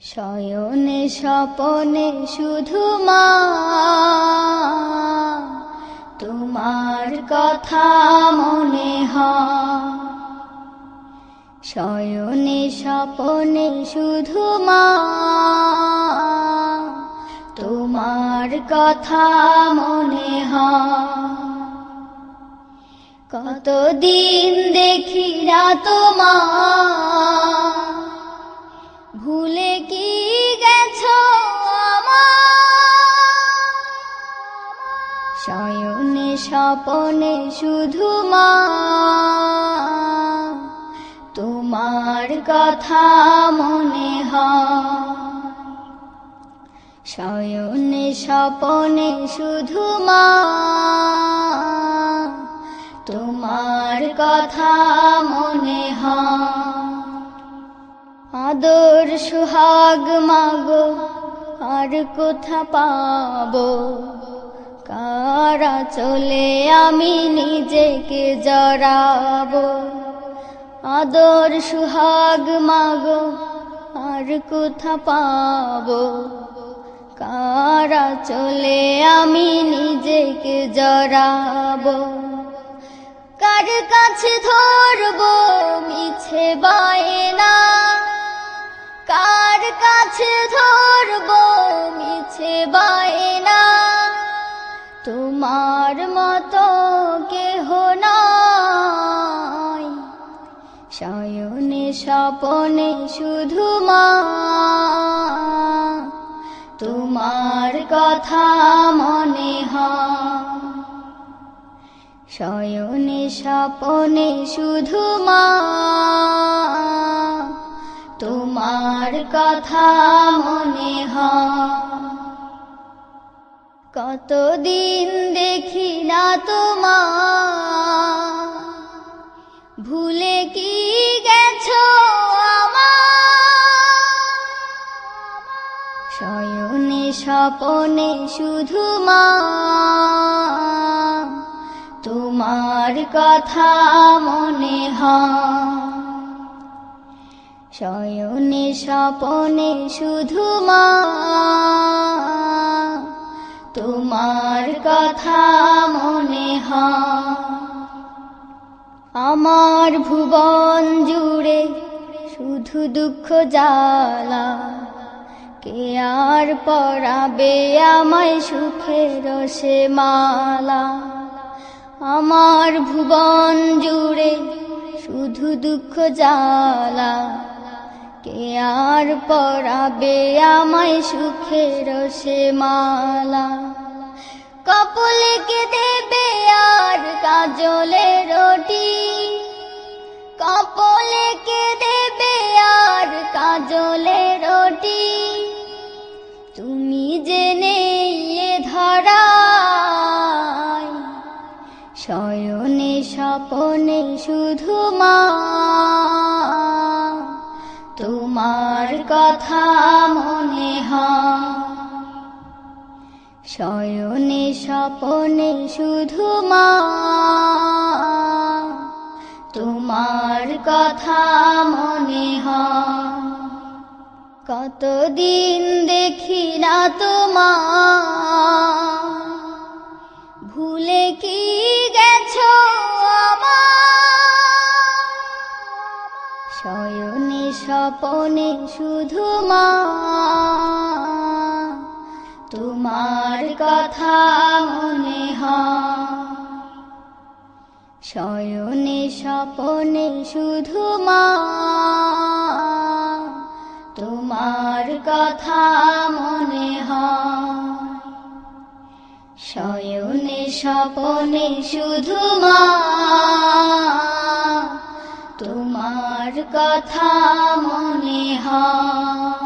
শয়নে স্বপনে শুধু মা তোমার কথা মনে হয়। শয়নে স্বপনে শুধু মা তোমার কথা মনে হয়। কতদিন দেখি না তোমার, ভুলে কি গেছো আমার। শয়নে স্বপনে শুধু মা তোমার কথা মনে হয়। শয়নে স্বপনে শুধু মা তোমার কথা মনে হয়। আদর সুহাগ মাগো আর কোথা পাবো, কারা চলে আমি নিজেকে জড়াবো। আদর সুহাগ মাগো আর কোথা পাবো, কারা চলে আমি নিজেকে জড়াবো। কার কাছে ধরবো মিছে বায়না, কার কাছে ধরবো মিছে বায়না। তোমার মতো কেহ নাই। শয়নে স্বপনে শুধু মা তোমার কথা মনে হয়। শয়নে স্বপনে শুধু মা তোমার কথা মনে হয়। কতদিন দেখি না তোমার, ভুলে কি গেছো আমার। শয়নে স্বপনে শুধু মা তোমার কথা মনে হয়। শয়নে স্বপনে শুধু মা তোমার কথা মনে হয়। আমার ভুবন জুড়ে শুধু দুঃখ জ্বালা, কে আর পরাবে আমায় সুখের সে মালা। আমার ভুবন জুড়ে শুধু দুঃখ জ্বালা, কে আর পরাবে আমায় সুখের সে মালা। কপালে কে দেবে আর কাজলে রুটি, কপালে কে দেবে আর কাজলে রুটি। তুমি জেনে এ ধরায়। শয়নে স্বপনে শুধু মা তোমার কথা মনে হয়। শয়নে স্বপনে শুধু মা তোমার কথা মনে হয়। কতদিন দেখি না তোমার, ভুলে কি গেছো আমার। শয়নে স্বপনে শুধু মা তোমার কথা মনে হয়। শয়নে স্বপনে শুধু মা তোমার কথা মনে হয়। শয়নে স্বপনে শুধু মা তোমার কথা মনে হয়।